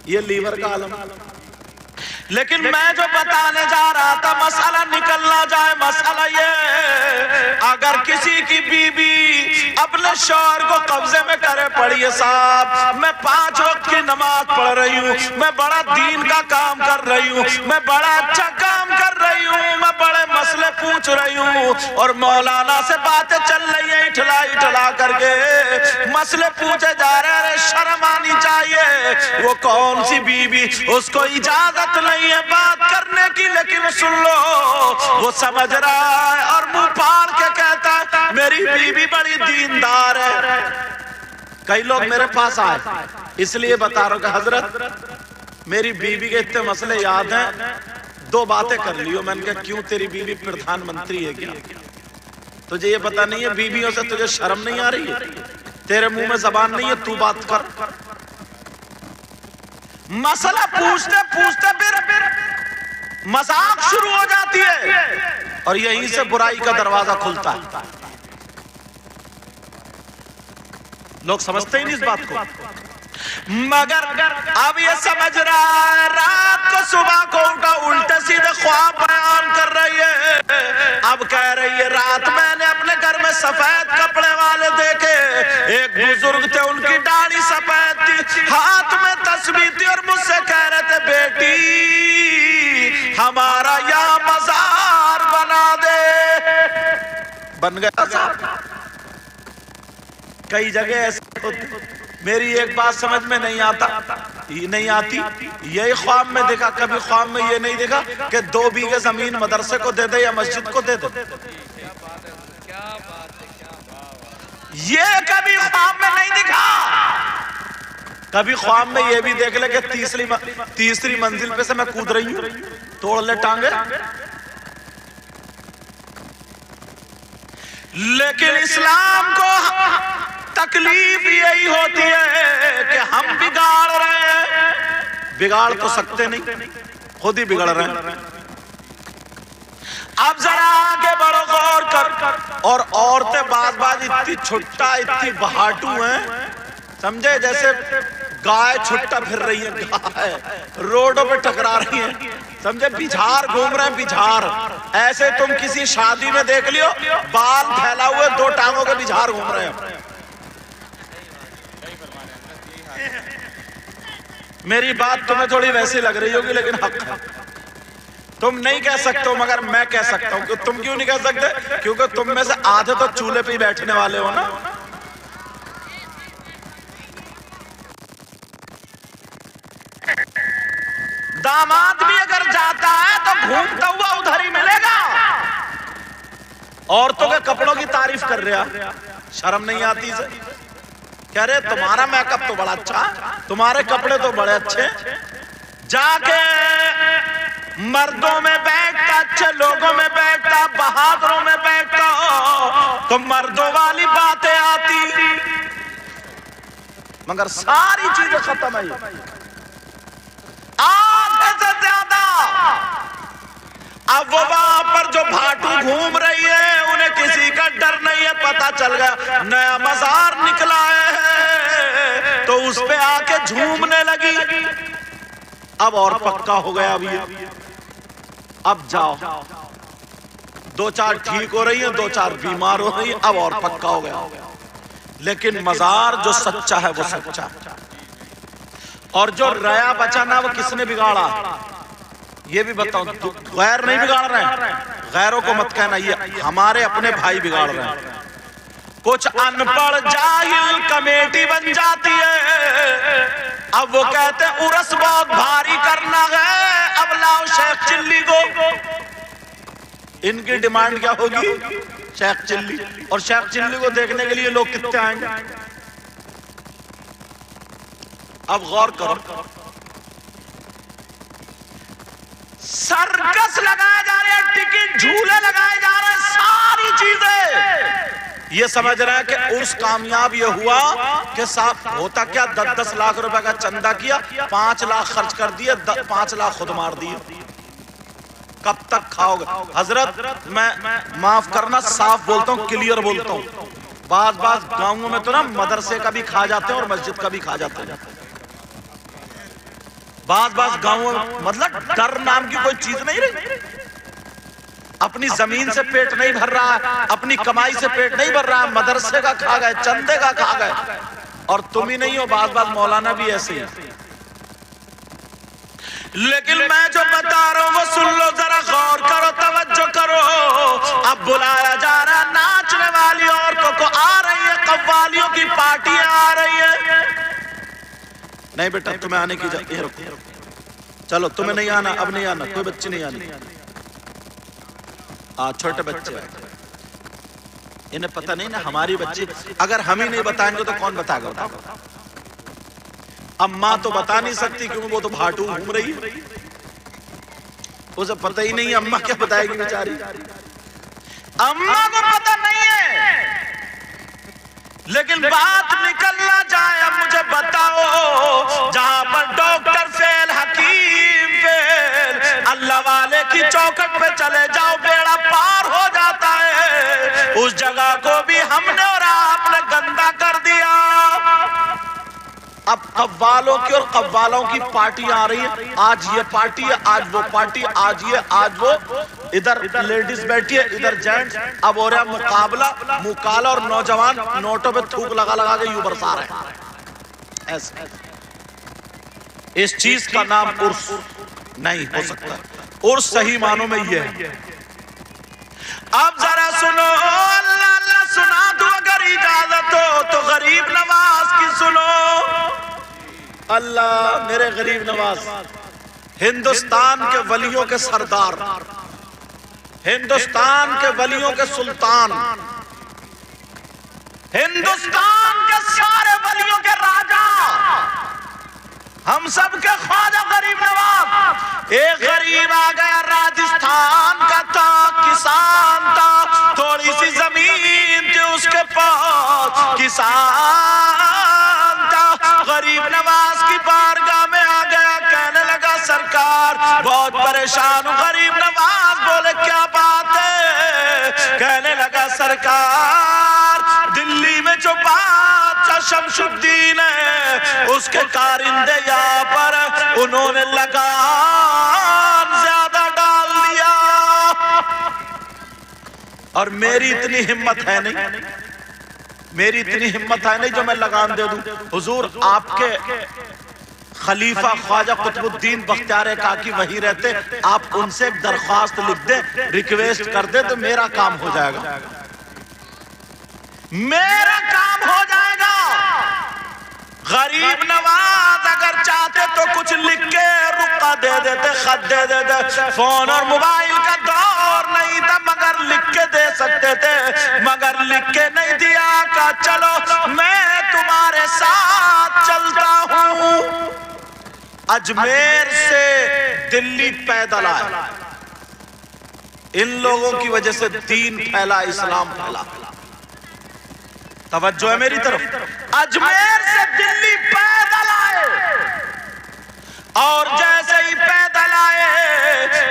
یہ لیور کا عالم. لیکن میں جو بتانے جا رہا تھا مسئلہ نکل نہ جائے. مسئلہ یہ اگر کسی کی بیوی اپنے شوہر کو قبضے میں کرے پڑھیے صاحب میں 5 وقت کی نماز پڑھ رہی ہوں, میں بڑا دین کا کام کر رہی ہوں, میں بڑا اچھا کام کر رہی ہوں, میں بڑے مسئلے پوچھ رہی ہوں, اور مولانا سے باتیں چل رہی ہیں اٹھلا کر کے مسئلے پوچھے جا رہے ہیں. شرم آنی چاہیے. وہ کون سی بیوی اس کو اجازت نہیں ہے بات کرنے کی, لیکن سن لو وہ سمجھ رہا ہے اور منہ پھاڑ کے کہتا ہے میری بیوی بڑی دیندار ہے. کئی لوگ میرے پاس آئے اس لیے بتا رہا ہوں کہ حضرت میری بیوی کے اتنے مسئلے یاد ہیں, 2 باتیں کر لیو. میں نے کہا کیوں, تیری بیوی پردھان منتری ہے کیا؟ تجھے یہ پتا نہیں ہے بیویوں سے تجھے شرم نہیں آ رہی ہے؟ تیرے منہ میں زبان نہیں ہے, تو بات کر. مسئلہ پوچھتے پوچھتے پھر مذاق شروع ہو جاتی ہے اور یہیں سے برائی کا دروازہ کھلتا ہے. لوگ سمجھتے ہی نہیں اس بات کو. مگر اب یہ سمجھ رہا ہے رات کو صبح کو اٹھا الٹے سیدھے خواب بیان کر رہی ہے. اب کہہ رہی ہے رات میں نے اپنے گھر میں سفید کپڑے والے دیکھے, ایک بزرگ تھے ان کی داڑھی سفید تھی, ہاتھ میں تسبیح تھی, اور مجھ سے کہہ رہے تھے بیٹی ہمارا یہاں مزار بنا دے. بن گیا صاحب. کئی جگہ ایسے ہوتے. میری ایک بات سمجھ میں نہیں آتی, یہی خواب میں دیکھا, کبھی خواب میں یہ نہیں دیکھا کہ 2 بیگھے زمین مدرسے کو دے دے یا مسجد کو دے دے. یہ کبھی خواب میں نہیں دیکھا. کبھی خواب میں یہ بھی دیکھ لے کہ تیسری منزل پہ سے میں کود رہی ہوں, توڑ لے ٹانگے. لیکن اسلام کو تکلیف یہی ہوتی ہے کہ ہم بگاڑ رہے ہیں. بگاڑ تو سکتے نہیں, خود ہی بگڑ رہے ہیں. اب ذرا آگے بڑھو, غور کر. اور عورتیں بعض اتنی چھٹا اتنی بہاٹو ہیں, سمجھے, جیسے گائے چھٹا پھر رہی ہے, گائے روڈوں پہ ٹکرا رہی ہیں, سمجھے, بجھار گھوم رہے ہیں, بجھار. ایسے تم کسی شادی میں دیکھ لیو بال پھیلا ہوئے 2 ٹانگوں کے بجھار گھوم رہے ہیں. میری بات تمہیں تھوڑی ویسی لگ رہی ہوگی لیکن حق ہے. تم نہیں کہہ سکتے ہو مگر میں کہہ سکتا ہوں. تم کیوں نہیں کہہ سکتے؟ کیونکہ تم میں سے آدھے تو چولہے پہ ہی بیٹھنے والے ہو نا. داماد بھی اگر جاتا ہے تو گھومتا ہوا ادھر ہی ملے گا. عورتوں کے کپڑوں کی تعریف کر رہا, شرم نہیں آتی اسے؟ کہہ رہے تمہارا میک اپ تو بڑا اچھا, تمہارے کپڑے تو بڑے اچھے. جا کے مردوں میں بیٹھتا, اچھے لوگوں میں بیٹھتا, بہادروں میں بیٹھتا تو مردوں والی باتیں آتی, مگر ساری چیزیں ختم ہے. آدھے سے زیادہ اب وہ وہاں پر جو بھاٹو گھوم رہی ہے انہیں کسی کا ڈر نہیں ہے. پتا چل گیا نیا مزار نکلا ہے تو اس پہ آ کے جھومنے لگی. اب اور پکا ہو گیا. اب جاؤ, 2-4 ٹھیک ہو رہی ہیں, 2-4 بیمار ہو رہی ہیں, اب اور پکا ہو گیا. لیکن مزار جو سچا ہے وہ سچا ہے. اور جو ریا بچا نا وہ کس نے بگاڑا یہ بھی بتاؤں. غیر نہیں بگاڑ رہے ہیں, غیروں کو مت کہنا, یہ ہمارے اپنے بھائی بگاڑ رہے ہیں. کچھ ان پڑھ جاہل کمیٹی بن جاتی ہے, اب وہ کہتے ہیں عرس بہت بھاری کرنا ہے, اب لاؤ شیخ چلی کو. ان کی ڈیمانڈ کیا ہوگی؟ شیخ چلی. اور شیخ چلی کو دیکھنے کے لیے لوگ کتنے آئیں گے؟ اب غور کرو, سرکس لگائے جا رہے ہیں, ٹکٹ جھولے لگائے جا رہے ہیں, ساری چیزیں. یہ سمجھ رہے ہیں کہ عرس کامیاب یہ ہوا کہ صاحب ہوتا کیا 10-10 لاکھ روپے کا چندہ کیا, 5 لاکھ خرچ کر دیے, 5 لاکھ خود مار دیے. کب تک کھاؤ گے؟ حضرت میں معاف کرنا صاف بولتا ہوں, کلیئر بولتا ہوں. بعض گاؤں میں تو نا مدرسے کا بھی کھا جاتے ہیں اور مسجد کا بھی کھا جاتے ہیں. بعض گاؤں مطلب ڈر نام کی کوئی چیز نہیں رہی. اپنی زمین سے پیٹ نہیں بھر رہا ہے, اپنی کمائی سے پیٹ نہیں بھر رہا ہے, مدرسے کا کھا گئے, چندے کا کھا گئے. اور تم ہی نہیں ہو, بعض مولانا بھی ایسے ہیں. لیکن میں جو بتا رہا ہوں وہ سن لو, ذرا غور کرو, توجہ کرو. اب بلایا جا رہا ناچنے والی عورتوں کو, آ رہی ہے قوالیوں کی پارٹیاں آ رہی ہے. نہیں بیٹا تمہیں آنے کی اجازت نہیں, چلو تمہیں نہیں آنا, اب نہیں آنا, کوئی بچی نہیں آنی. چھوٹے بچے انہیں پتہ نہیں نا ہماری بچی, اگر ہم ہی نہیں بتائیں گے تو کون بتائے گا؟ اماں تو بتا نہیں سکتی کیونکہ وہ تو بھاٹو گھوم رہی ہے, اسے پتہ ہی نہیں, اماں کیا بتائے گی بیچاری, اماں کو پتہ نہیں ہے. لیکن بات نکل نہ جائے, اب مجھے بتاؤ, جہاں پر ڈاکٹر فیل, حکیم فیل, اللہ والے کی چوکٹ پہ چلے جاؤ بیڑا پار ہو جاتا ہے, اس جگہ کو بھی ہم نے اور آپ نے گندا کر دیا. اب قوالوں کی اور قوالوں کی پارٹی آ رہی ہے, آج یہ پارٹی ہے, آج وہ پارٹی, آج یہ آج وہ, ادھر لیڈیز بیٹھی ہے, ادھر جینٹس. اب ہو رہا مقابلہ, مکالا, اور نوجوان نوٹوں پہ تھوک لگا لگا کے یوں برسا رہے ہیں. ایسے اس چیز کا نام عرس نہیں ہو سکتا. عرس صحیح معنوں میں یہ ہے. اب ذرا سنو, اللہ اللہ سنا دو اگر اجازت ہو تو غریب نواز کی سنو. اللہ میرے غریب نواز, ہندوستان کے ولیوں کے سردار, ہندوستان کے ولیوں کے سلطان, ہندوستان کے سارے ولیوں کے راجہ, ہم سب کے خواجہ غریب نواز. ایک غریب آ گیا راجستھان کا تھا, کسان تھا, تھوڑی سی زمین تھی اس کے پاس, کسان تھا, غریب نواز کی بارگاہ میں آ گیا, کہنے لگا سرکار بہت پریشان ہوں. غریب نواز بولے کیا بات ہے؟ کہنے لگا سرکار دلی میں جو بادشاہ شمس الدین ہے اس کے کارندے یہاں پر انہوں نے لگان زیادہ ڈال دیا, اور میری اتنی ہمت ہے نہیں, میری اتنی ہمت ہے نہیں جو میں لگان دے دوں. حضور آپ کے خلیفہ خواجہ قطب الدین بختیار کاکی وہی رہتے, آپ ان سے ایک درخواست لکھ دیں, ریکویسٹ کر دیں تو میرا کام ہو جائے گا, میرا کام ہو جائے گا. غریب نواز اگر چاہتے تو کچھ لکھ کے رقعہ دے دیتے, خط دے دیتے. فون اور موبائل کا دور نہیں تھا, مگر لکھ کے دے سکتے تھے, مگر لکھ کے نہیں دیا. کہا چلو میں تمہارے ساتھ چلتا ہوں. اجمیر سے دلی پیدل آئے, ان لوگوں کی وجہ سے دین پھیلا, اسلام پھیلا. توجہ ہے میری طرف. اجمیر سے دلی پیدل آئے, اور جیسے ہی پیدل آئے,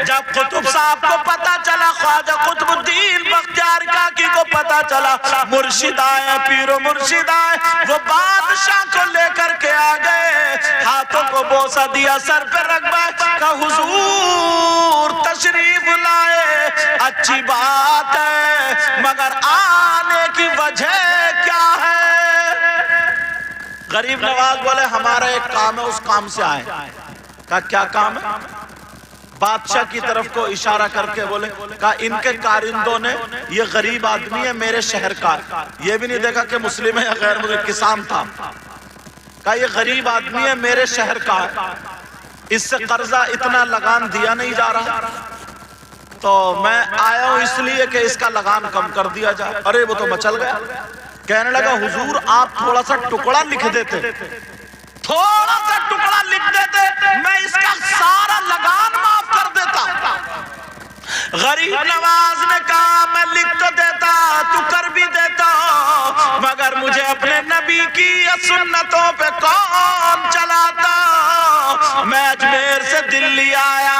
جب قطب صاحب کو پتا چلا, خواجہ قطب الدین بختیار کاکی کو پتا چلا مرشد آئے, پیر و مرشد آئے, وہ بادشاہ کو لے کر کے آ گئے, ہاتھوں کو بوسہ دیا, سر پہ رکھا, کہ حضور تشریف لائے, اچھی بات ہے, مگر آنے کی وجہ کیا ہے؟ غریب نواز بولے ہمارا ایک کام ہے, اس کام سے آئے. کہا کیا کام ہے؟ بادشاہ کی طرف کو اشارہ کر کے بولے, کہا ان کے کارندوں نے, یہ غریب آدمی ہے میرے شہر کا, یہ بھی نہیں دیکھا کہ مسلم ہے یا غیر مسلم, کسان تھا. کہا یہ غریب آدمی ہے میرے شہر کا ہے, اس سے قرضہ اتنا لگان دیا نہیں جا رہا, تو میں آیا ہوں اس لیے کہ اس کا لگان کم کر دیا جائے. ارے وہ تو مچل گیا. کہنے لگا حضور آپ تھوڑا سا ٹکڑا لکھ دیتے, تھوڑا سا ٹکڑا لکھ دیتے, میں اس کا سارا لگان معاف کر دیتا. غریب نواز نے کہا میں لکھ تو دیتا, تو کر بھی دیتا, مگر مجھے اپنے نبی کی سنتوں پہ کون چلاتا. میں اجمیر سے دلی آیا,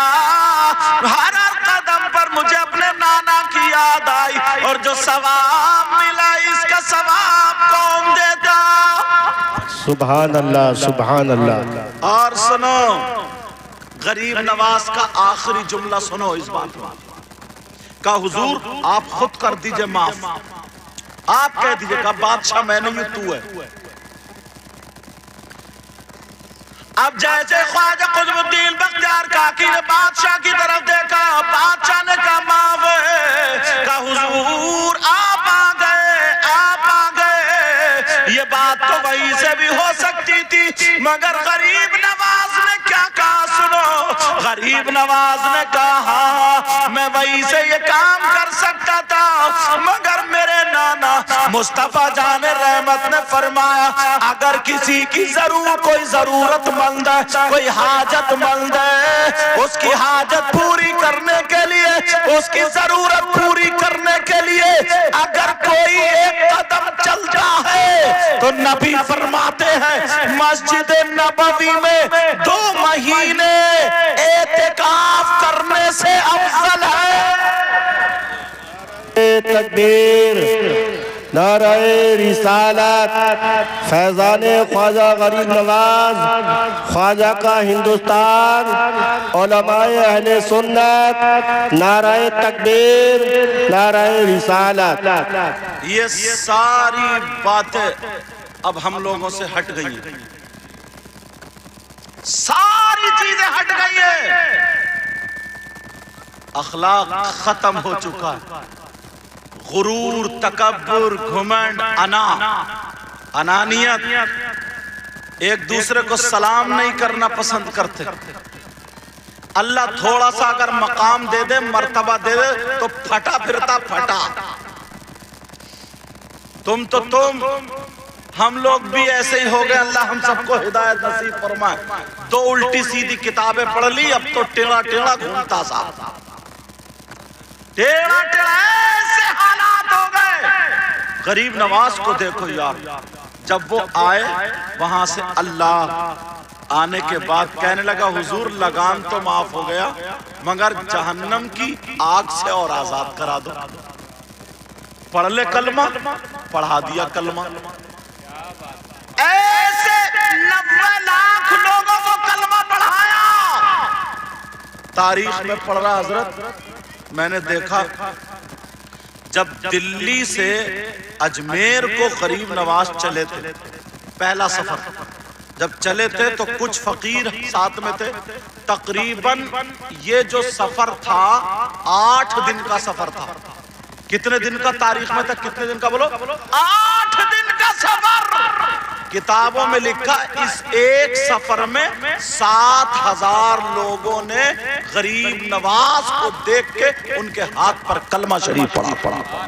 ہر قدم پر مجھے اپنے نانا کی یاد آئی, اور جو ثواب ملا اس کا ثواب کون دیتا؟ سبحان اللہ, سبحان اللہ. اور سنو, غریب نواز کا آخری جملہ سنو اس بات میں، کہا حضور آپ خود کر دیجئے معاف، آپ کہہ دیجئے، کہا بادشاہ میں نہیں ہوں، تو ہے۔ اب جیسے خواجہ قطب الدین بختیار کاکی نے بادشاہ کی طرف دیکھا، بادشاہ نے کہا معاف ہے، کہا حضور آپ آ گئے، آپ آ گئے، یہ بات تو وہی سے بھی ہو سکتی تھی، مگر غریب نواز نے کیا کہا سنو، غریب نواز نے کہا میں وہی سے یہ کام کر سکتا تھا، مگر میرے نانا مصطفیٰ جان رحمت نے فرمایا اگر کسی کی کوئی ضرورت مند ہے، کوئی حاجت مند ہے، اس کی حاجت پوری کرنے کے لیے، اس کی ضرورت پوری کرنے کے لیے اگر کوئی ایک قدم چلتا ہے تو نبی فرماتے ہیں مسجد نبوی میں 2 مہینے اعتکاف کرنے سے افضل ہے۔ تکبیر، نعرہ رسالت، فیضان خواجہ غریب نواز، خواجہ کا ہندوستان، علماء اہل سنت، نعرہ تکبیر، نعرہ رسالت۔ یہ ساری باتیں اب ہم لوگوں سے ہٹ گئی ہیں، ساری چیزیں ہٹ گئی ہیں، اخلاق ختم ہو چکا ہے، غرور، تکبر، گھمنڈ، انانیت، ایک دوسرے کو سلام نہیں کرنا پسند کرتے۔ اللہ تھوڑا سا اگر مقام دے دے، مرتبہ دے دے تو پھٹا پھرتا پھٹا، تم ہم لوگ بھی ایسے ہی ہو گئے، اللہ ہم سب کو ہدایت نصیب فرمائے۔ 2 الٹی سیدھی کتابیں پڑھ لی، اب تو ٹیڑھا ٹیڑھا گھومتا سا، ٹیڑھا ٹیڑھا ایسے حالات ہو گئے۔ غریب نواز کو دیکھو یار، جب وہ آئے وہاں سے اللہ آنے کے بعد کہنے لگا حضور لگام تو معاف ہو گیا، مگر جہنم کی آگ سے اور آزاد کرا دو۔ پڑھ لے کلمہ، پڑھا دیا کلمہ۔ ایسے 90 لاکھ لوگوں کو کلمہ پڑھایا۔ تاریخ میں پڑھ رہا حضرت، میں نے دیکھا جب دلی سے اجمیر کو غریب نواز چلے تھے، پہلا سفر جب چلے تھے تو کچھ فقیر ساتھ میں تھے، تقریباً یہ جو سفر تھا 8 دن کا سفر تھا۔ کتنے دن کا تاریخ میں تھا، کتنے دن کا بولو، 8 دن کا سفر۔ کتابوں میں لکھا اس ایک سفر میں 7000 لوگوں نے غریب نواز کو دیکھ کے ان کے ہاتھ پر کلمہ شریف پڑھا۔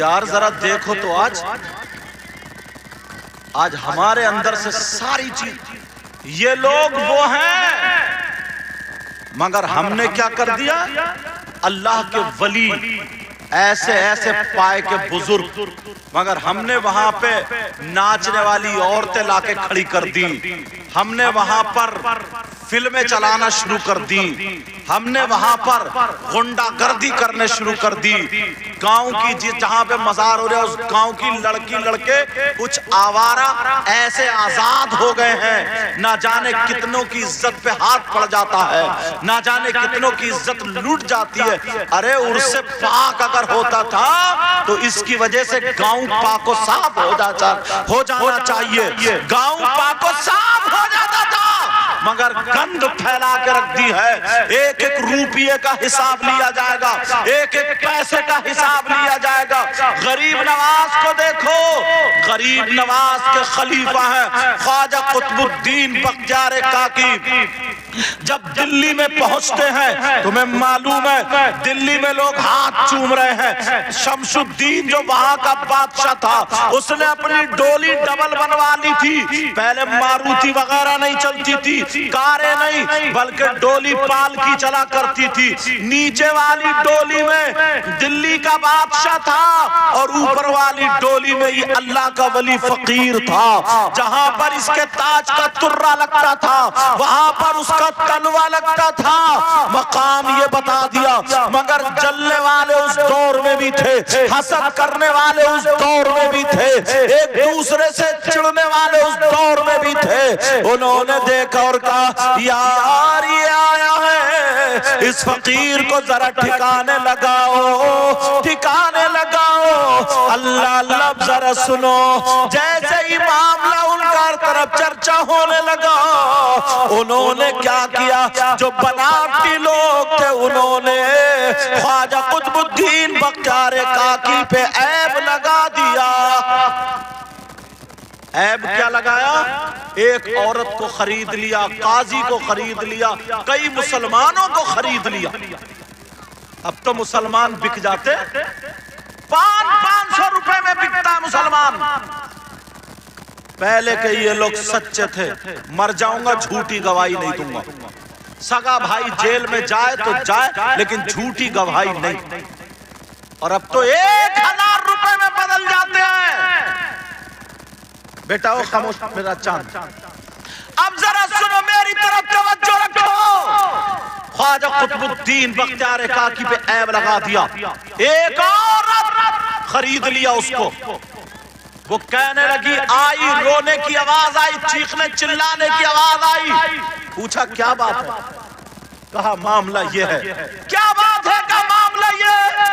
یار ذرا دیکھو تو آج ہمارے اندر سے ساری چیز، یہ لوگ وہ ہیں، مگر ہم نے کیا کر دیا، اللہ کے ولی ایسے ایسے پائے کے بزرگ، مگر ہم نے وہاں پہ ناچنے والی عورتیں لا کے کھڑی کر دی، ہم نے وہاں پر فلمیں چلانا شروع کر دی، ہم نے وہاں پر غنڈہ گردی کرنے شروع کر دی۔ گاؤں کی جہاں پہ مزار ہو رہا ہے اس گاؤں کی لڑکی لڑکے کچھ آوارہ ایسے آزاد ہو گئے ہیں، نہ جانے کتنوں کی عزت پہ ہاتھ پڑ جاتا ہے، نہ جانے کتنوں کی عزت لوٹ جاتی ہے۔ ارے عرس پاک اگر ہوتا تھا تو اس کی وجہ سے گاؤں پاک و صاف ہو جانا چاہیے، گاؤں پاک و صاف ہو جاتا تھا، مگر گند پھیلا کے رکھ دی ہے۔ ایک ایک روپیے کا حساب لیا جائے گا، ایک ایک پیسے کا حساب لیا جائے گا۔ غریب نواز کو دیکھو، غریب نواز کے خلیفہ ہیں خواجہ قطب الدین بختیار کاکی۔ جب دلی میں پہنچتے ہیں تمہیں معلوم ہے دلی میں لوگ ہاتھ چوم رہے ہیں۔ شمس الدین جو وہاں کا بادشاہ تھا اس نے اپنی ڈولی ڈبل بنوا لی تھی، پہلے ماروتی وغیرہ نہیں چلتی تھی، کاریں نہیں بلکہ ڈولی پالکی چلا کرتی تھی. نیچے والی ڈولی میں دلی کا بادشاہ تھا اور اوپر والی ڈولی میں یہ اللہ کا ولی فقیر تھا. جہاں پر اس کے تاج کا ترہ لگتا تھا وہاں پر اس کا تلوہ لگتا تھا. مقام یہ بتا دیا مگر جلنے والے اس دور میں بھی تھے, حسد کرنے والے اس دور میں بھی تھے, ایک دوسرے سے چڑھنے والے اس دور میں بھی تھے. انہوں نے دیکھا اور کہا یار یہ آیا ہے, اس فقیر کو ذرا ٹھکانے لگاؤ, ٹھکانے لگاؤ. اللہ لفظ ذرا سنو, جیسے ہی معاملہ ان کا طرف چرچا ہونے لگا انہوں نے کیا کیا, جو بناوٹی لوگ تھے انہوں نے خواجہ قطب الدین بختیار کاکی پہ عیب لگا دیا. عیب کیا لگایا؟ ایک عورت کو خرید لیا, قاضی کو خرید لیا, کئی مسلمانوں کو خرید لیا. اب تو مسلمان بک جاتے, 500 روپے میں بکتا ہے مسلمان. پہلے کہ یہ لوگ سچے تھے, مر جاؤں گا جھوٹی گواہی نہیں دوں گا. سگا بھائی جیل میں جائے تو جائے لیکن جھوٹی گواہی نہیں. اور اب تو 1000 روپے میں بدل جاتے ہیں. بیٹا وہ خاموش میرا چاند, اب ذرا سنو میری طرف توجہ رکھو. خواجہ قطب الدین بختیار کاکی پہ عیب لگا دیا. ایک عورت خرید لیا اس کو. وہ کہنے لگی, آئی رونے کی آواز آئی, چیخنے چلانے کی آواز آئی. پوچھا کیا بات ہے؟ کہا معاملہ یہ ہے. کیا بات ہے؟ کہا معاملہ یہ ہے.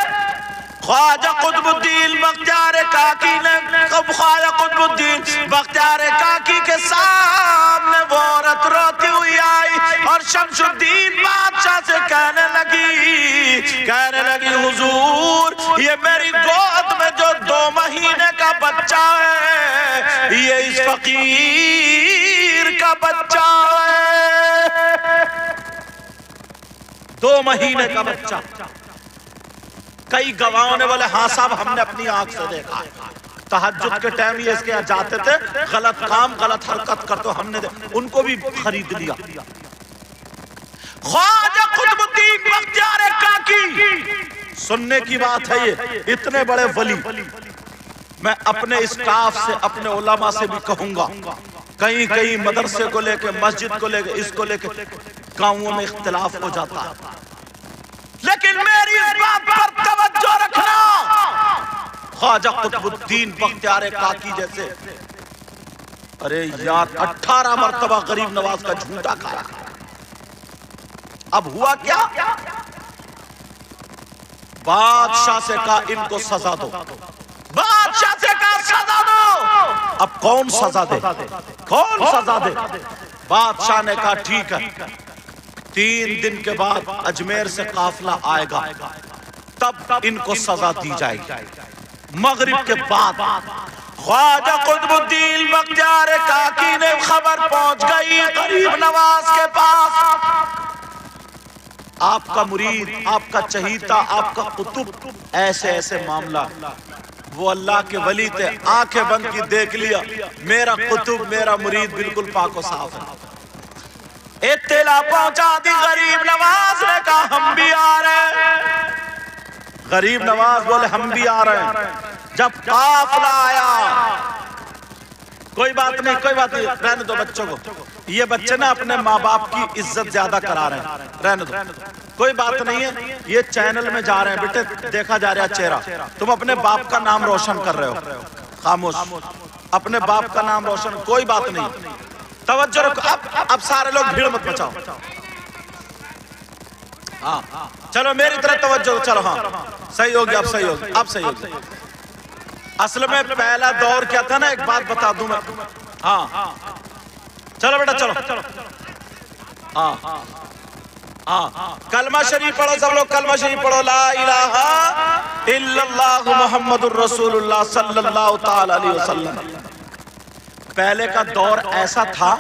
خواجہ قطب الدین بختیار کاکی نے, خواجہ قطب الدین بختیار کاکی کے سامنے وہ عورت روتی ہوئی آئی اور شمس الدین بادشاہ سے کہنے لگی حضور یہ میری گود میں جو 2 مہینے کا بچہ ہے یہ اس فقیر کا بچہ ہے. 2 مہینے کا بچہ. کئی گواہوں نے بولے ہاں صاحب ہم نے اپنی آنکھ سے دیکھا, تہجد کے ٹائم یہ اس کے جاتے تھے, غلط کام غلط حرکت کرتے, ہم نے ان کو بھی خرید لیا. خواجہ قطب الدین بختیار کاکی, سننے کی بات ہے یہ, اتنے بڑے ولی. میں اپنے اسٹاف سے اپنے علماء سے بھی کہوں گا, کہیں مدرسے کو لے کے, مسجد کو لے کے, اس کو لے کے گاؤں میں اختلاف ہو جاتا ہے, لیکن میری اس بات پر توجہ رکھنا. خواجہ قطب الدین بختیار کاکی جیسے, ارے یار 18 مرتبہ غریب نواز کا جھوٹا کھایا. اب ہوا کیا؟ بادشاہ سے کہا ان کو سزا دو. بادشاہ سے کہا سزا دو. اب کون سزا دے, کون سزا دے؟ بادشاہ نے کہا ٹھیک ہے, 3 دن کے بعد اجمیر سے قافلہ آئے گا, تب ان کو سزا دی جائے گی. مغرب کے بعد خواجہ قطب الدین بختیار کاکی نے خبر پہنچ گئی غریب نواز کے پاس. آپ کا مرید, آپ کا چہیتا, آپ کا قطب, ایسے معاملہ. وہ اللہ کے ولی تھے, آنکھیں بند کی دیکھ لیا میرا قطب میرا مرید بالکل پاک و صاف ہے. اطلاع پہنچا دی غریب نواز نے کہا ہم بھی آ رہے ہیں. غریب نواز بولے ہم بھی آ رہے ہیں. جب قافلہ آیا, کوئی بات نہیں رہنے دو بچوں کو, یہ بچے نا اپنے ماں باپ کی عزت زیادہ کرا رہے ہیں, رہنے دو, کوئی بات نہیں ہے. یہ چینل میں جا رہے ہیں بیٹے, دیکھا جا رہا ہے چہرہ, تم اپنے باپ کا نام روشن کر رہے ہو. خاموش, اپنے باپ کا نام روشن, کوئی بات نہیں, توجہ رکھو. اب سارے لوگ بھیڑ مت مچاؤ. ہاں چلو میری طرف توجہ, چلو ہاں صحیح ہو گیا, اب صحیح ہو گیا. اصل میں پہلا دور کیا تھا نا, ایک بات بتا دوں میں. ہاں چلو بیٹا چلو. ہاں کلمہ شریف پڑھو سب لوگ, کلمہ شریف پڑھو. لا الہ الا اللہ محمد الرسول اللہ صلی اللہ تعالی علیہ وسلم. پہلے کا دور ایسا تھا,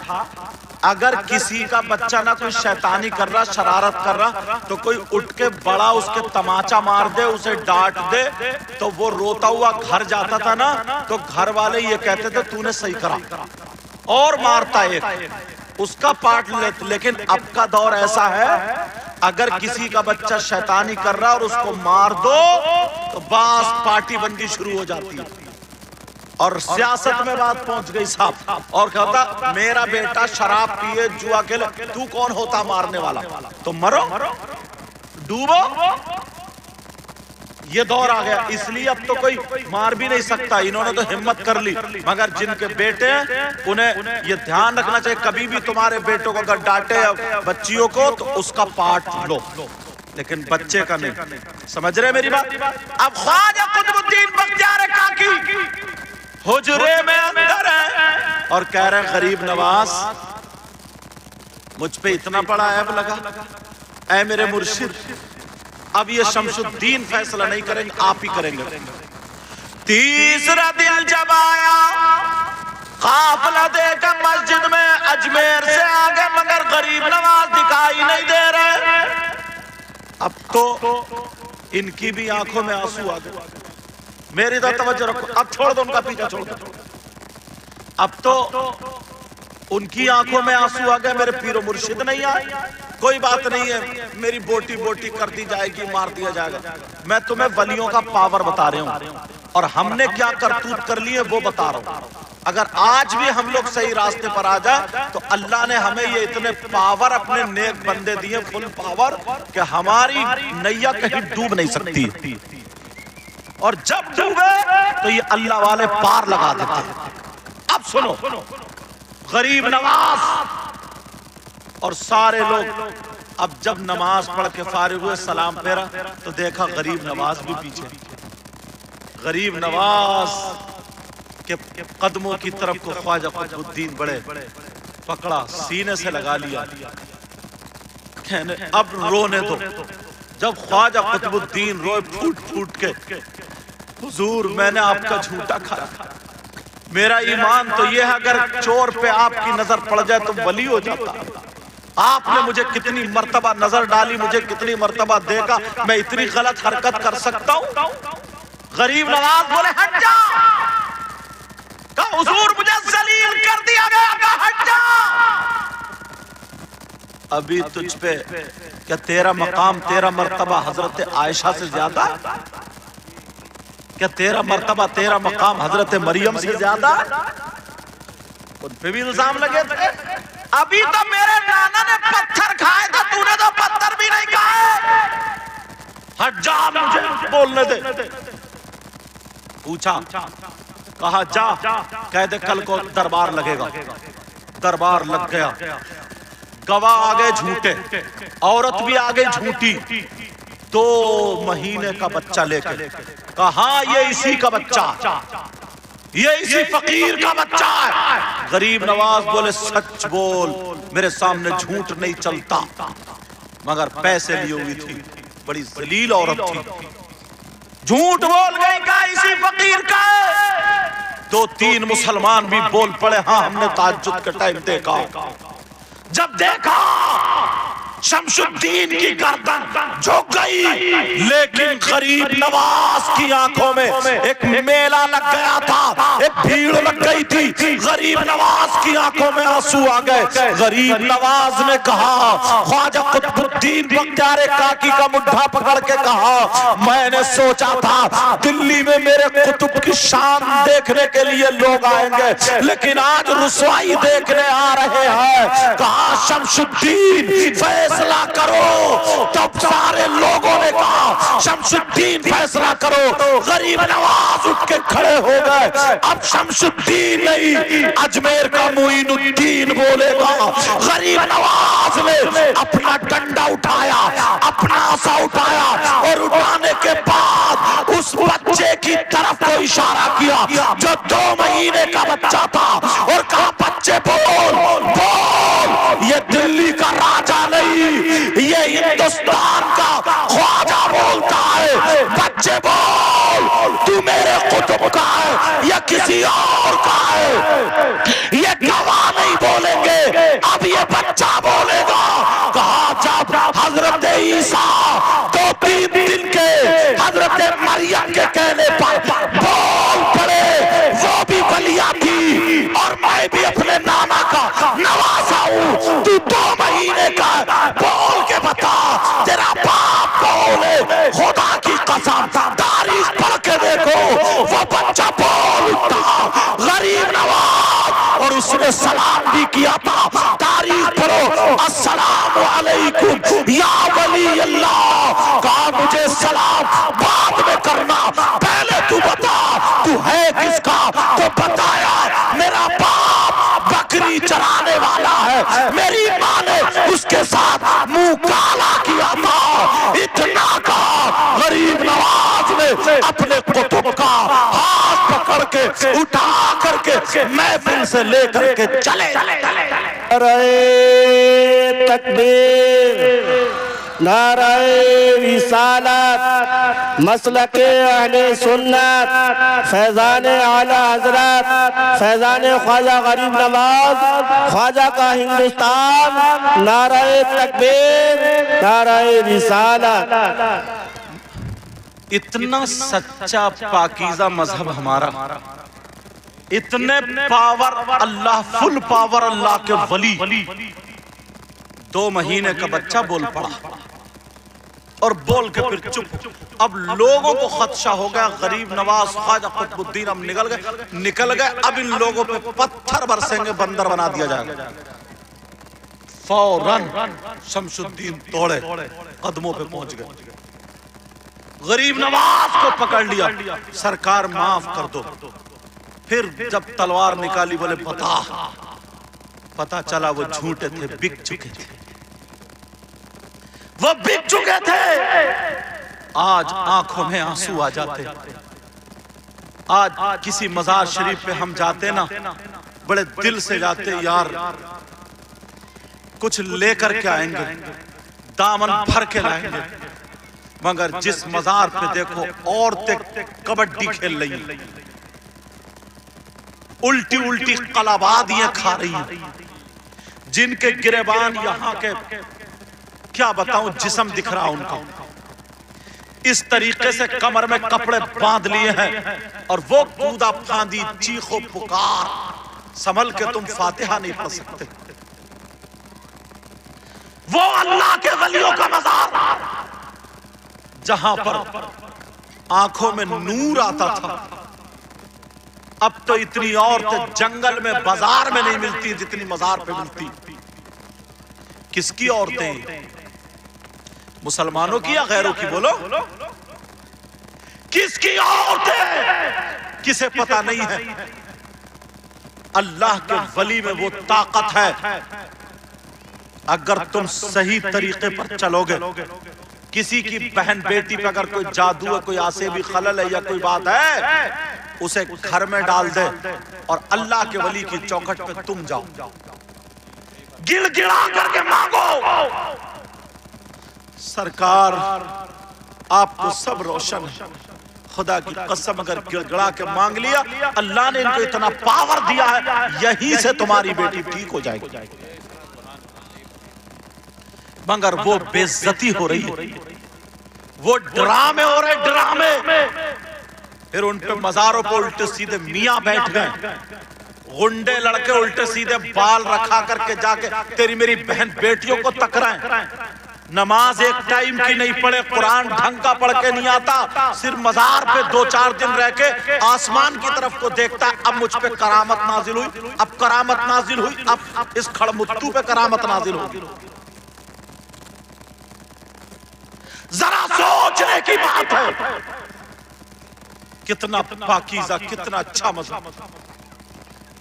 اگر کسی کا بچہ نہ کوئی شیطانی کر رہا, شرارت کر رہا, تو کوئی اٹھ کے بڑا اس کے تماچا مار دے, اسے ڈانٹ دے, تو وہ روتا ہوا گھر جاتا تھا نا, تو گھر والے یہ کہتے تھے تو نے صحیح کرا, اور مارتا ایک. اس کا پارٹ لیتے. لیکن اب کا دور ایسا ہے اگر کسی کا بچہ شیطانی کر رہا اور اس کو مار دو تو بس پارٹی بندی شروع ہو جاتی ہے. اور سیاست میں بات پہنچ گئی صاحب, اور کہتا میرا بیٹا شراب پیے جوا کھیلے, تو کون ہوتا مارنے والا؟ تو مرو, ڈوبو. یہ دور آ گیا, اس لیے اب تو کوئی مار بھی نہیں سکتا. انہوں نے تو ہمت کر لی, مگر جن کے بیٹے ہیں انہیں یہ دھیان رکھنا چاہیے کبھی بھی تمہارے بیٹوں کو اگر ڈانٹے بچیوں کو تو اس کا پارٹ لو, لیکن بچے کا نہیں. سمجھ رہے میری بات؟ اب خواجہ قطب الدین بختیار کاکی حجرے میں اندر ہے اور کہہ رہے ہیں غریب نواز مجھ پہ اتنا بڑا عیب لگا, اے میرے مرشد اب یہ شمس الدین فیصلہ نہیں کریں گے, آپ ہی کریں گے. تیسرا دن جب آیا قافلہ دیکھا مسجد میں اجمیر سے آگے, مگر غریب نواز دکھائی نہیں دے رہے. اب تو ان کی بھی آنکھوں میں آنسو آ گئے. میری تو توجہ رکھو, اب چھوڑ دو ان کا پیچھا چھوڑ دو. اب تو ان کی آنکھوں میں آنسو آ گئے, میرے پیر و مرشد نہیں آئے. کوئی بات نہیں ہے, میری بوٹی بوٹی کر دی جائے گی, مار دیا جائے گا. میں تمہیں ولیوں کا پاور بتا رہا ہوں اور ہم نے کیا کرتوت کر لی ہے وہ بتا رہا ہوں. اگر آج بھی ہم لوگ صحیح راستے پر آ جائے تو اللہ نے ہمیں یہ اتنے پاور اپنے نیک بندے دیے, فل پاور, کہ ہماری نیا کہیں ڈوب نہیں سکتی. اور جب ڈوبے تو یہ اللہ والے پار لگا دیتے ہیں. اب سنو, غریب نواز اور سارے لوگ اب جب نماز پڑھ کے فارغ ہوئے سلام پھیرا تو دیکھا غریب نواز بھی پیچھے. غریب نواز کے قدموں کی طرف کو خواجہ قطب الدین بڑے پکڑا, سینے سے لگا لیا, کہنے اب رونے دو. جب خواجہ قطب الدین روئے پھوٹ پھوٹ کے, حضور میں نے آپ کا جھوٹا کھایا, میرا ایمان تو یہ ہے اگر چور پہ آپ کی نظر پڑ جائے تو ولی ہو جاتا. آپ نے مجھے کتنی مرتبہ نظر ڈالی, مجھے کتنی مرتبہ دیکھا, میں اتنی غلط حرکت کر سکتا ہوں؟ غریب نواز بولے ہٹ جا, کہا حضور مجھے ذلیل کر دیا گیا, کہا ہٹ جا. ابھی تجھ پہ کیا تیرا مقام, تیرا مرتبہ حضرت عائشہ سے زیادہ؟ کیا تیرا مرتبہ, تیرا مقام حضرت مریم سے زیادہ؟ ان پہ بھی الزام لگے تھے. ابھی تو میرے نانا نے پتھر کھائے تھے, تو نے تو پتھر بھی نہیں کھائے. ہٹ جا, مجھے بولنے دے. پوچھا, کہا جا, کہہ دے کل کو دربار لگے گا. دربار لگ گیا, گواہ آگے جھوٹے, عورت بھی آگے جھوٹی. 2 مہینے کا بچہ لے کے کہا یہ اسی کا بچہ, یہ اسی فقیر کا بچہ ہے. غریب نواز بولے سچ بول, میرے سامنے جھوٹ نہیں چلتا. مگر پیسے لی ہوئی تھی, بڑی ذلیل عورت تھی, جھوٹ بول گئی, کہا اسی فقیر کا ہے. 2-3 مسلمان بھی بول پڑے, ہاں ہم نے تہجد کے ٹائم دیکھا. جب دیکھا شمس الدین کی گردن جھک گئی, لیکن غریب نواز کی آنکھوں میں ایک میلہ لگ گیا تھا, ایک بھیڑ لگ گئی تھی. غریب نواز کی آنکھوں میں آنسو آ گئے. غریب نواز نے کہا, خواجہ قطب الدین بختیار کاکی کا مڈھا پکڑ کے کہا, میں نے سوچا تھا دلی میں میرے قطب کی شان دیکھنے کے لیے لوگ آئیں گے, لیکن آج رسوائی دیکھنے آ رہے ہیں. کہا شمس الدین فیصلہ کرو. تب سارے لوگوں نے کہا شمس الدین فیصلہ کرو. غریب نواز اٹھ کے کھڑے ہو گئے. اب شمس الدین نہیں, اجمیر کا معین الدین بولے گا. غریب نواز نے اپنا ڈنڈا اٹھایا, اپنا عصا اٹھایا, اور اٹھانے کے بعد اس بچے کی طرف کو اشارہ کیا جو 2 مہینے کا بچہ تھا, اور کہا بچے بول بول, یہ دلی کا راجا نہیں, یہ ہندوستان کا خواجہ بولتا ہے. بچے بول, تو میرے قطب کا ہے یا کسی اور کا ہے؟ یہ گواہ نہیں بولیں گے, اب یہ بچہ بولے گا. کہا جب حضرت عیسیٰ 2-3 دن کے حضرت مریم کے کہنے پر بول پڑے, وہ بھی ولیہ تھی اور میں بھی اپنے نانا کا نواسا ہوں, تو 2 مہینے کا بول کے بتا تیرا باپ کون ہے؟ خدا کی قسم تاریخ پڑھ کے دیکھو وہ بچہ بول اٹھا غریب نواز اور اس نے سلام بھی کیا تھا. تاریخ پڑھو السلام علیکم یا ولی اللہ. کہا مجھے سلام بعد میں کرنا پہلے تو بتا تو ہے کس کا؟ تو بتایا میرا باپ بکری چرانے والا ہے. میری ماں نے اس کے ساتھ منہ کالا کیا تھا. اتنا کہا غریب نواز نے اپنے قطب کا ہاتھ پکڑ کے اٹھا کر کے محفل سے لے کر کے چلے. نعرہ تکبیر، نعرہ رسالت، مسلک اہل سنت، فیضان اعلی حضرت فیضان خواجہ غریب نواز، خواجہ کا ہندوستان. نعرہ تکبیر، نعرہ رسالت. اتنا سچا پاکیزہ مذہب ہمارا، اتنے پاور اللہ، فل پاور اللہ کے ولی. 2 مہینے کا بچہ بول پڑا اور بول کے پھر چپ. اب لوگوں کو خدشہ ہو گیا غریب نواز خواجہ قطب الدین اب نکل گئے. اب ان لوگوں پہ پتھر برسیں گے، بندر بنا دیا جائے گا. فوراً شمس الدین توڑے قدموں پہ پہنچ گئے، غریب نواز کو پکڑ لیا. سرکار معاف کر دو. پھر جب تلوار نکالی بولے پتا چلا وہ جھوٹے تھے، بک چکے تھے، وہ بک چکے تھے. آج آنکھوں میں آنسو آ جاتے. آج کسی مزار شریف پہ ہم جاتے نا بڑے دل سے جاتے، یار کچھ لے کر کے آئیں گے، دامن بھر کے لائیں گے. مگر جس مزار پہ دیکھو عورتیں کبڈی کھیل رہی ہیں، الٹی الٹی قلابادیاں کھا رہی ہیں، جن کے گریبان یہاں کے کیا بتاؤں جسم دکھ رہا ان کا، اس طریقے سے کمر میں کپڑے باندھ لیے ہیں اور وہ کودا پھاندی چیخ و پکار، سنبھل کے تم فاتحہ نہیں پڑھ سکتے. وہ اللہ کے ولیوں کا مزار جہاں پر آنکھوں میں نور آتا تھا، اب تو اتنی عورتیں جنگل میں بازار میں نہیں ملتی جتنی مزار پہ ملتی. کس کی عورتیں؟ مسلمانوں کی یا غیروں کی؟ بولو کس کی عورتیں؟ کسے پتا نہیں ہے. اللہ کے ولی میں وہ طاقت ہے، اگر تم صحیح طریقے پر چلو گے. کسی کی بہن بیٹی پہ اگر کوئی جادو ہے، کوئی آسیبی خلل ہے یا کوئی بات ہے، اسے گھر میں ڈال دے اور اللہ کے ولی کی چوکھٹ پہ تم جاؤ، گڑ گڑا کر کے مانگو. سرکار آپ کو سب روشن ہے. خدا کی قسم اگر گڑ گڑا کے مانگ لیا، اللہ نے ان کو اتنا پاور دیا ہے، یہیں سے تمہاری بیٹی ٹھیک ہو جائے گی. مگر وہ بے عزتی ہو رہی ہے، وہ ڈرامے ہو رہے ڈرامے. پھر ان پہ مزاروں پہ الٹے سیدھے میاں بیٹھ گئے، غنڈے لڑکے الٹے سیدھے بال رکھا کر کے جا کے تیری میری بہن بیٹیوں کو تکرائیں. نماز ایک ٹائم کی نہیں پڑھے، قرآن ڈھنگ کا پڑھ کے نہیں آتا، صرف مزار پہ 2-4 دن رہ کے آسمان کی طرف کو دیکھتا ہے. اب مجھ پہ کرامت نازل ہوئی، اب کرامت نازل ہوئی، اب اس کھڑمتو پہ کرامت نازل ہوئی. ذرا سوچنے کی بات ہے. کتنا پاکیزہ، کتنا اچھا مذہب.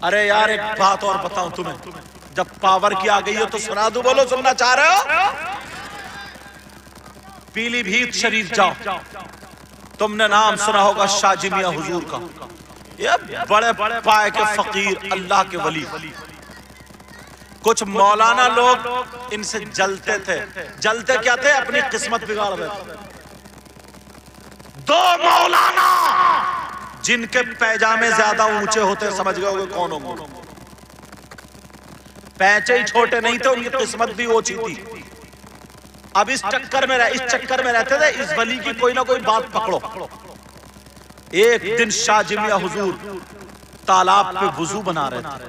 ارے یار ایک بات اور بتاؤں تمہیں، جب پاور کی آ گئی ہے تو سنا دوں. بولو سننا چاہ رہے ہو؟ پیلی بھیت شریف جاؤ، تم نے نام سنا ہوگا شاہ جی میاں حضور کا. یہ بڑے پائے کے فقیر اللہ کے ولی. کچھ مولانا لوگ ان سے جلتے تھے. جلتے کیا تھے؟ اپنی قسمت بگاڑ رہے تھے. 2 مولانا جن کے پیجامے زیادہ اونچے ہوتے، سمجھ گئے ہوگے کون ہوں گے. پیچے ہی چھوٹے نہیں تھے، ان کی قسمت بھی اونچی تھی. اب اس چکر میں رہتے تھے، اس ولی کی کوئی نہ کوئی بات پکڑو. ایک دن شاہ جی میاں حضور تالاب پہ وضو بنا رہے تھے.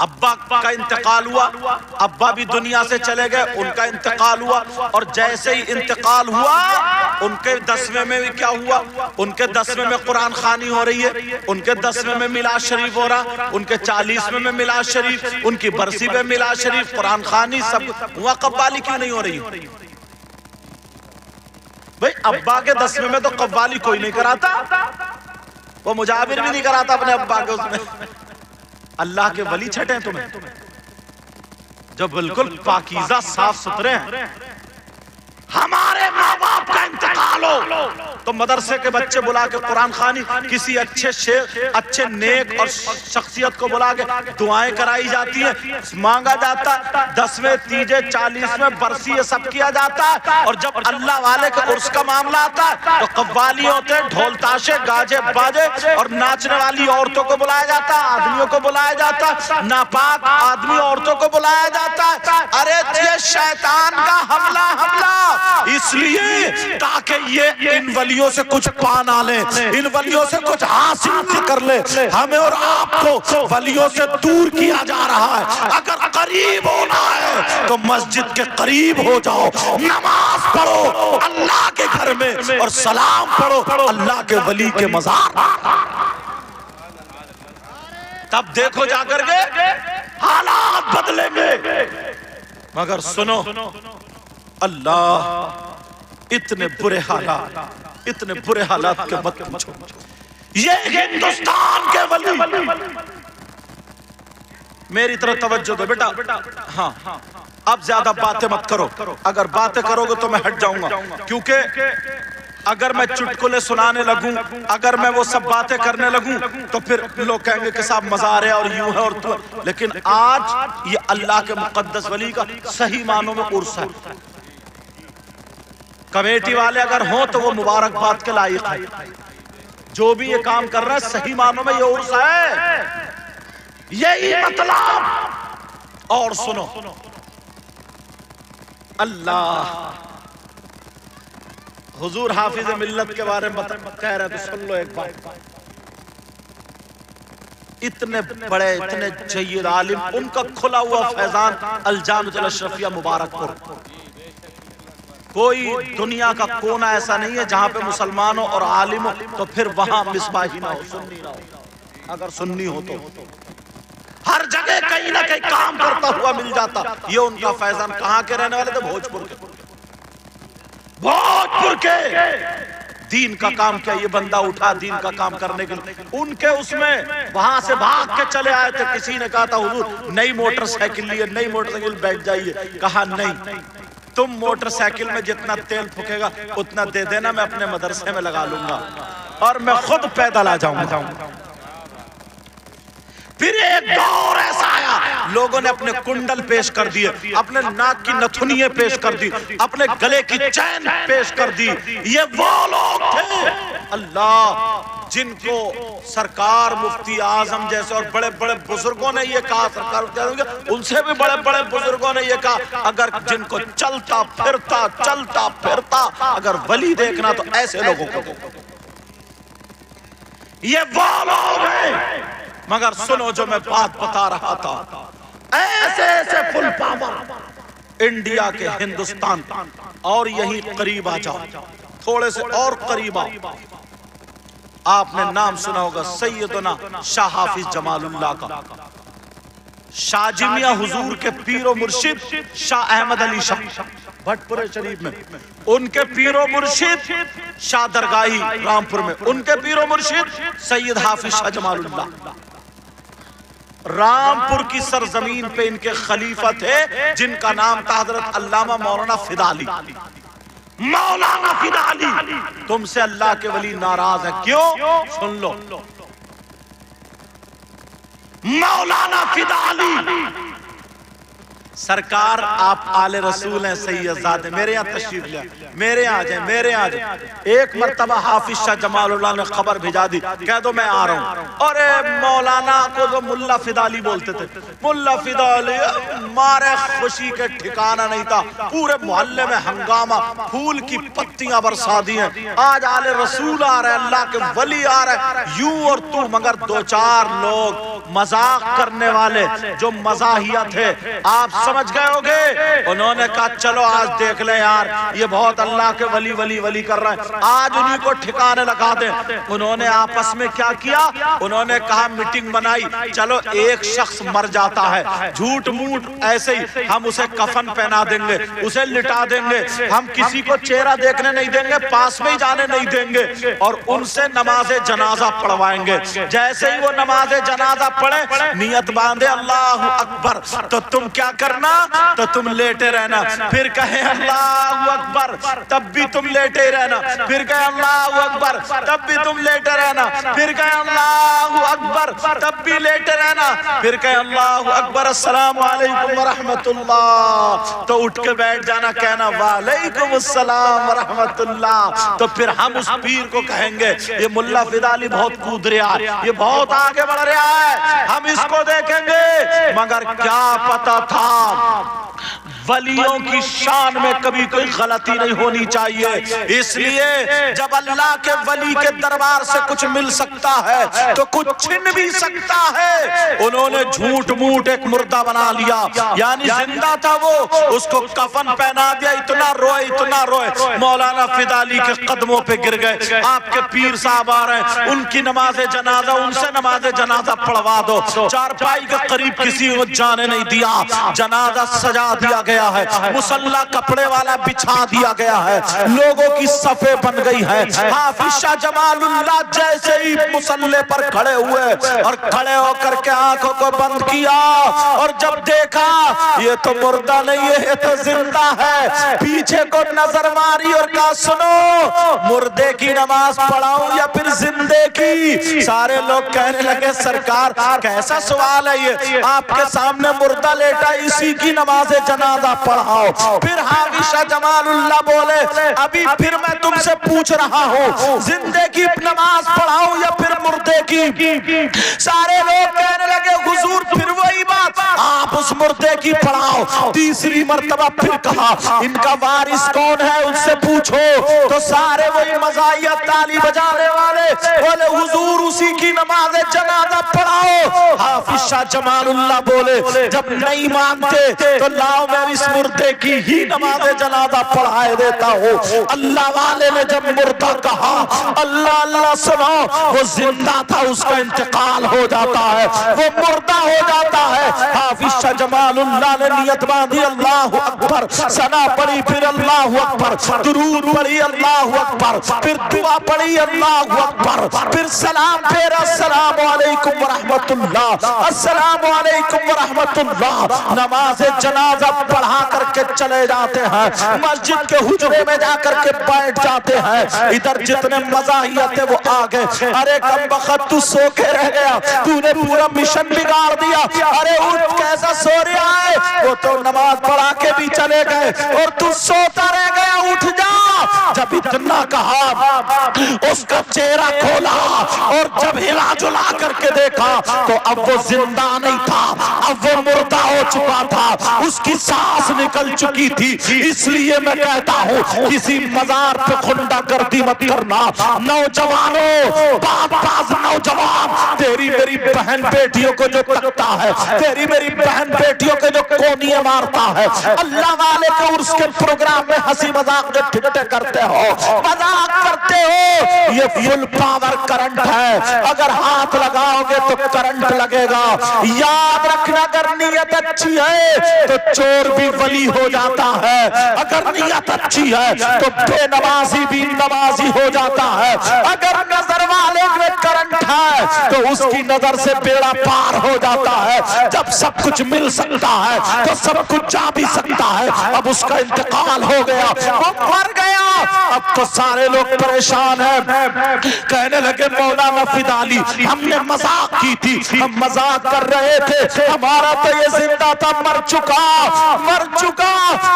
ابا کا انتقال ہوا، ابا بھی دنیا سے چلے گئے، ان کا انتقال ہوا، اور جیسے ہی انتقال ہوا ان کے 10ویں میں بھی کیا ہوا، ان کے 10ویں میں قرآن خوانی ہو رہی ہے، ان کے 10ویں میں میلاد شریف ہو رہا، ان کے 40ویں میں میلاد شریف، ان کی برسی میں میلاد شریف، قرآن خوانی سب ہوا، قوالی کیوں نہیں ہو رہی؟ بھئی ابا کے 10ویں میں تو قوالی کوئی نہیں کراتا، وہ مجابر بھی نہیں کراتا اپنے ابا کے اس میں۔ اللہ کے ولی چھٹے ہیں تمہیں جو بالکل پاکیزہ صاف ستھرے ہیں۔ ہمارے ماں باپ کا انتقال ہو تو مدرسے کے بچے بلا کے قرآن خوانی، کسی اچھے شیخ، اچھے نیک اور شخصیت کو بلا کے دعائیں کرائی جاتی ہیں، مانگا جاتا، 10ویں تیجے 40ویں برسی یہ سب کیا جاتا ہے، اور جب اللہ والے کے عرس کا معاملہ آتا ہے تو قوالی ہوتے ہیں، ڈھول تاشے گاجے باجے، اور ناچنے والی عورتوں کو بلایا جاتا ہے، آدمیوں کو بلایا جاتا ہے، ناپاک آدمی عورتوں کو بلایا جاتا ہے۔ ارے یہ شیطان کا حملہ اس لیے تاکہ یہ ان ولیوں سے کچھ پا نہ لیں، ان ولیوں سے کچھ حاصل کر لیں۔ ہمیں اور آپ کو ولیوں سے دور کیا جا رہا ہے۔ اگر قریب ہونا ہے تو مسجد کے قریب ہو جاؤ، نماز پڑھو اللہ کے گھر میں، اور سلام پڑھو اللہ کے ولی کے مزار، تب دیکھو جا کر کے حالات بدلیں گے۔ مگر سنو، اللہ اتنے برے حالات کے مت پوچھو۔ یہ ہندوستان کے ولی، میری طرف توجہ دو بیٹا، ہاں اب زیادہ باتیں مت کرو، اگر باتیں کرو گے تو میں ہٹ جاؤں گا، کیونکہ اگر میں چٹکلے سنانے لگوں، اگر میں وہ سب باتیں کرنے لگوں تو پھر لوگ کہیں گے کہ صاحب مزار ہے اور یوں ہے اور تو، لیکن آج یہ اللہ کے مقدس ولی کا صحیح معنوں میں عرس ہے۔ کمیٹی والے اگر ہوں تو وہ مبارکباد کے لائق ہے، جو بھی یہ کام کر رہا ہے صحیح معنوں میں یہ عرس ہے، یہی مطلب۔ اور سنو، اللہ حضور حافظ ملت کے بارے میں کہہ رہے تو سن لو ایک بات۔ اتنے بڑے، اتنے جید عالم، ان کا کھلا ہوا فیضان الجامعۃ الاشرفیہ مبارک پور، کوئی دنیا کا کونا ایسا نہیں ہے جہاں پہ مسلمان ہو اور عالم ہو تو پھر وہاں مصباحی نہ ہو، سنی نہ ہو۔ اگر سنی ہو تو ہر جگہ کہیں نہ کہیں کام کرتا ہوا مل جاتا۔ یہ ان کا فیضان کہاں کے رہنے والے تھے؟ بھوجپور کے، بھوجپور کے۔ دین کا کام کیا یہ بندہ اٹھا دین کا کام کرنے کے لیے، ان کے اس میں وہاں سے بھاگ کے چلے آئے تھے۔ کسی نے کہا تھا حضور نئی موٹر سائیکل لیے، نئی موٹر سائیکل بیٹھ جائیے، کہا نہیں، تم موٹر سائیکل میں جتنا تیل پھکے گا اتنا دے دینا، میں اپنے مدرسے میں لگا لوں گا اور میں خود پیدل آ جاؤں گا۔ پھر ایک دور ایسا آیا، لوگوں نے اپنے کنڈل پیش کر دیے، اپنے ناک کی نتھنیے پیش کر دی، اپنے گلے کی چین پیش کر دی۔ یہ وہ لوگ تھے اللہ جن کو سرکار مفتی اعظم جیسے اور بڑے بڑے بزرگوں نے یہ کہا، سرکار ان سے بھی بڑے بڑے بزرگوں نے یہ کہا، اگر جن کو چلتا پھرتا اگر ولی دیکھنا تو ایسے لوگوں کو دیکھو۔ یہ وہ لوگ ہیں۔ مگر سنو جو میں بات بتا رہا تھا، ایسے ایسے فل پاور انڈیا کے، ہندوستان، اور یہی قریب آ جاؤ، تھوڑے سے اور قریب آؤ، آپ نے نام سنا ہوگا سیدنا شاہ حافظ جمال اللہ کا، شاجمیہ حضور کے پیر و مرشد شاہ احمد علی شاہ بھٹ پورے شریف میں، ان کے پیر و مرشد شاہ درگاہی رامپور میں، ان کے پیر و مرشد سید حافظ شاہ جمال اللہ۔ رامپور کی سرزمین پہ ان کے خلیفہ تھے جن کا نام تھا حضرت علامہ مولانا فدا علی۔ مولانا فدا علی، تم سے اللہ کے ولی ناراض ہے، کیوں؟ سن لو، مولانا فدا علی سرکار آپ آل رسول ہیں، سید زادے، میرے یہاں تشریف لیا، میرے یہاں جائیں، میرے یہاں جائیں۔ ایک مرتبہ حافظ شاہ جمال اللہ نے خبر بھیجا دی، کہہ دو میں آ رہا ہوں، اور مولانا کو جو ملا فدا علی بولتے تھے، ملا فدا علی مارے خوشی کے ٹھکانہ نہیں تھا، پورے محلے میں ہنگامہ، پھول کی پتیاں برسا دی ہیں، آج آل رسول آ رہے ہیں، اللہ کے ولی آ رہے ہیں، یوں اور تو، مگر دو چار لوگ مذاق کرنے والے جو مزاحیہ تھے آپ سمجھ گئے ہوگے، انہوں نے کہا چلو آج دیکھ لیں یار یہ بہت اللہ کے ولی ولی ولی کر رہے ہیں، آج انہی کو ٹھکانے لگا دیں۔ انہوں نے آپس میں کیا کیا، انہوں نے کہا میٹنگ بنائی، چلو ایک شخص مر جاتا ہے جھوٹ موٹ ایسے ہی ہم اسے کفن پہنا دیں گے، اسے لٹا دیں گے، ہم کسی کو چہرہ دیکھنے نہیں دیں گے، پاس میں ہی جانے نہیں دیں گے، اور ان سے نماز جنازہ پڑھوائیں گے۔ جیسے ہی وہ نماز جنازہ پڑھے نیت باندھے اللہ اکبر، تو تم کیا کرنا، تو تم لیٹے رہنا، پھر کہیں اللہ اکبر تب بھی تم لیٹے رہنا، پھر کہیں اللہ اکبر تب بھی تم لیٹے رہنا، پھر کہیں اللہ اکبر تب بھی لیٹے رہنا، پھر کہیں اللہ اکبر السلام علیکم ورحمت اللہ، تو اٹھ کے بیٹھ جانا، کہنا وعلیکم السلام ورحمت اللہ۔ تو پھر ہم اس پیر کو کہیں گے یہ ملا فدالی بہت کود رہا ہے، یہ بہت آگے بڑھ رہا ہے، ہم اس کو دیکھیں گے۔ مگر کیا پتا تھا ولیوں کی شان میں کبھی کوئی غلطی نہیں ہونی چاہیے، اس لیے جب اللہ کے ولی کے دربار سے کچھ مل سکتا ہے تو کچھ چھن بھی سکتا ہے۔ انہوں نے جھوٹ موٹ ایک مردہ بنا لیا، یعنی زندہ تھا وہ، اس کو کفن پہنا دیا، اتنا روئے مولانا فدالی کے قدموں پہ گر گئے، آپ کے پیر صاحب آ رہے ہیں، ان کی نماز جنازہ، ان سے نماز جنازہ پڑھوا دو، چارپائی کے قریب کسی کو جانے نہیں دیا، جنازہ سجا دیا گیا ہے، مصلی کپڑے والا بچھا دیا گیا ہے، لوگوں کی صفیں بن گئی ہے۔ حافظ شاہ جمال اللہ جیسے ہی مصلی پر کھڑے ہوئے اور کھڑے ہو کر کے آنکھوں کو بند کیا، اور جب دیکھا یہ تو مردہ نہیں ہے، یہ تو زندہ ہے، پیچھے کو نظر ماری اور کہا سنو مردے کی نماز پڑھاؤں یا پھر زندے کی؟ سارے لوگ کہنے لگے سرکار کیسا سوال ہے یہ، آپ کے سامنے مردہ لیٹا، اسی کی نماز جنازہ پڑھاؤ۔ پھر حافظ شاہ جمال اللہ بولے ابھی پھر میں تم سے پوچھ رہا ہوں زندے کی نماز پڑھاؤں یا پھر مردے کی؟ سارے لوگ کہنے لگے حضور پھر وہی بات، آپ اس مردے کی پڑھاؤ۔ تیسری مرتبہ پھر کہا ان کا وارث کون ہے ان سے پوچھو، تو سارے وہی مزاحیہ تالی بجانے والے بولے حضور اسی کی نماز جنازہ پڑھاؤ۔ حافظ شاہ جمال اللہ بولے جب نہیں مانتے تو لاؤ میں اس مردے کی ہی نماز جنازہ پڑھائے دیتا ہوں۔ اللہ والے نے جب مردہ کہا اللہ اللہ سنو، وہ زندہ تھا اس کا انتقال ہو جاتا ہے، وہ مردہ ہو جاتا ہے۔ حافظ شاہ جمال اللہ نے نیت باندھی اللہ اکبر، ثنا پڑھی، پھر اللہ اکبر، درود پڑھی اللہ اکبر، پھر دعا پڑھی اللہ اکبر، پھر سلام پھیرا السلام علیکم ورحمت اللہ، السلام علیکم ورحمت اللہ، نماز جنازہ پڑھا کر کے چلے جاتے ہیں، مسجد کے حجرے میں جا کر کے بیٹھ جاتے ہیں۔ ادھر جتنے مزاحیہ تھے وہ آگے، ارے کم بخت تو سو کے رہ گیا، تو نے پورا مشن بگاڑ دیا، ارے اٹھ کیسا سو رہا ہے، وہ تو نماز پڑھا کے بھی چلے گئے اور تو سوتا رہ گیا، اٹھ جا۔ جب اتنا کہا اس کا چہرہ کھولا اور جب ہلا جلا کر کے دیکھا تو اب وہ زندہ نہیں تھا، اب وہ مردہ ہو چکا تھا، اس کی سانس نکل چکی تھی۔ اس لیے میں کہتا ہوں کسی مزار پہ خندہ گردی مت کرنا۔ نوجوانوں، باز نوجوان، تیری میری بہن بیٹیوں کو جو تکتا ہے، تیری میری بہن بیٹیوں کو جو کونیاں مارتا ہے، اللہ والے کے عرس کے پروگرام میں ہنسی مذاق کے ٹھٹے کرتے ہو، مذاق کرتے ہو، یہ فل پاور کرنٹ ہے، اگر ہاتھ لگاؤ گے تو کرنٹ لگے گا۔ یاد رکھنا اگر نیت اچھی ہے تو چور بھی ولی ہو جاتا ہے، اگر نیت اچھی ہے تو بے نمازی بھی نمازی ہو جاتا ہے، اگر نظر والے میں کرنٹ ہے تو اس کی نظر سے بیڑا پار ہو جاتا ہے۔ جب سب کچھ مل سکتا ہے تو سب کچھ جا بھی سکتا ہے۔ اب اس کا انتقال ہو گیا، وہ مر گیا، اب تو سارے لوگ پریشان ہیں، کہنے لگے مولانا فدالی ہم نے مذاق کی تھی، ہم مذاق کر رہے تھے، ہمارا تو یہ زندہ تھا، مر چکا۔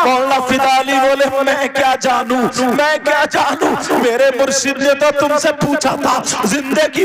مولانا فدالی بولے میں کیا جانوں، میں کیا جانوں، میرے مرشد نے تو تم سے پوچھا تھا زندے کی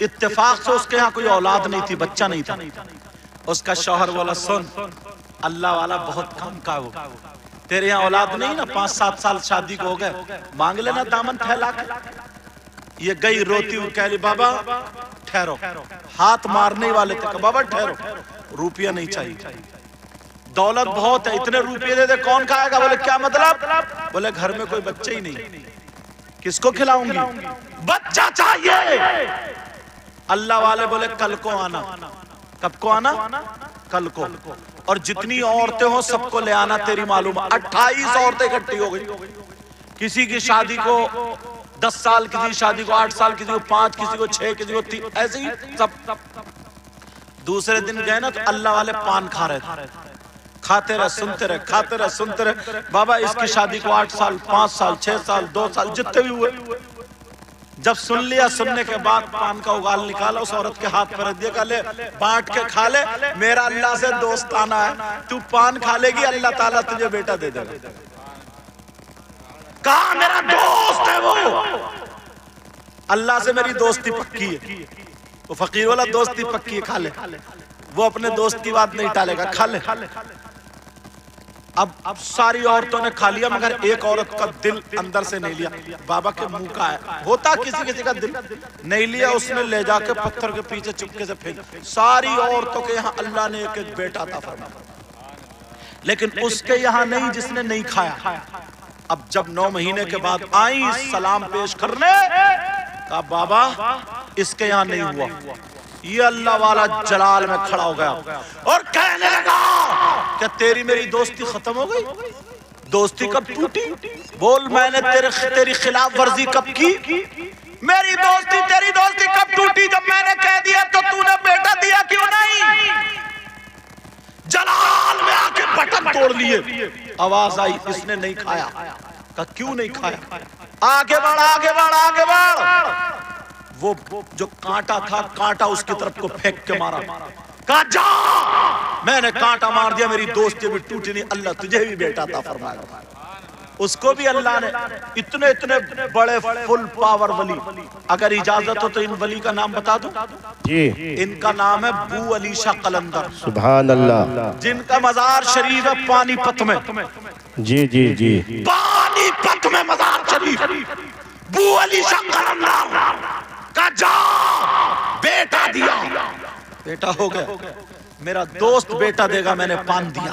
اتفاق سے اس کے یہاں کوئی اولاد نہیں تھی، بچہ نہیں تھا. اس کا شوہر بولا سن اللہ والا بہت کم کا ہو، تیرے یہاں اولاد نہیں نا، 5-7 سال شادی کو ہو گئے، مانگ لینا دامن پھیلا کے. یہ گئی روتی ہوئی کہہ لی بابا ٹھہرو، ہاتھ مارنے والے تھے کہ بابا ٹھہرو، روپیہ نہیں چاہیے، دولت بہت ہے، اتنے روپیے دے دے کون کھائے گا؟ بولے کیا مطلب؟ بولے گھر میں کوئی بچہ ہی نہیں، کس کو کھلاؤں گی؟ بچہ چاہیے. اللہ والے بولے کل کو آنا. کب کو آنا؟ کل کو. اور جتنی عورتیں ہوں سب کو لے آنا، تیری معلوم 28 عورتیں اکٹھی ہو گئی. کسی کی شادی کو 10 سال، کسی کی شادی کو 8 سال، کسی کو 5، کسی کو 6، کسی کو 3، ایسے ہی سب. دوسرے دن گئے نا تو اللہ والے پان کھا رہے تھے، کھاتے رہے سنتے رہے، کھاتے رہے سنتے رہے. بابا اس کی شادی کو 8 سال، 5 سال، 6 سال، 2 سال، جتنے بھی ہوئے. جب سن لیا، سننے کے بعد پان کا اگال نکالا، اس عورت کے ہاتھ پر رکھ دیا کہ لے بانٹ کے کھا لے، میرا اللہ سے دوست آنا ہے، تو پان کھا لے گی اللہ تعالیٰ تجھے بیٹا دے دے گا. کہا میرا دوست ہے وہ، اللہ سے میری دوستی پکی ہے. وہ فقیر والا دوستی پکی ہے، کھا لے. وہ اپنے دوست کی بات نہیں ٹالے گا، کھا لے. اب ساری عورتوں نے کھا لیا مگر ایک عورت کا دل اندر سے نہیں لیا. بابا کے منہ کا ہے، ہوتا کسی کا دل نہیں لیا، اس نے لے جا کے پتھر کے پیچھے چپکے سے پھینک. ساری عورتوں کے یہاں اللہ نے ایک ایک بیٹا عطا فرمایا، لیکن اس کے یہاں نہیں جس نے نہیں کھایا. اب جب 9 مہینے کے بعد آئی سلام پیش کرنے، کہا بابا اس کے یہاں نہیں ہوا. یہ اللہ والا جلال میں کھڑا ہو گیا اور کہنے لگا کہ تیری میری دوستی ختم ہو گئی. دوستی کب ٹوٹی؟ بول میں نے تیری خلاف ورزی کب کی؟ میری دوستی تیری دوستی کب ٹوٹی؟ جب میں نے کہہ دیا تو تو نے بیٹا دیا کیوں نہیں؟ جلال میں آ کے بٹن توڑ لیے. آواز آئی اس نے نہیں کھایا. کہا کیوں نہیں کھایا؟ آگے بڑھ آگے بڑھ آگے بڑھ. وہ جو کانٹا تھا، کانٹا اس کی طرف کو پھینک کے مارا. کہا جا، میں نے کانٹا مار دیا، میری دوستی بھی ٹوٹی نہیں، اللہ تجھے بھی بیٹا عطا فرمائے گا. اس کو بھی اللہ نے اتنے بڑے فل پاور ولی. اگر اجازت ہو تو ان ولی کا نام بتا دوں جی. ان کا نام ہے بو علی شاہ قلندر. سبحان اللہ. جن کا مزار شریف ہے پانی پت میں. جی جی جی. پانی پت میں مزار شریف. بو علی شاہ قلندر کا جا بیٹا دیا، بیٹا ہو گیا. میرا دوست بیٹا دے گا، میں نے پان دیا.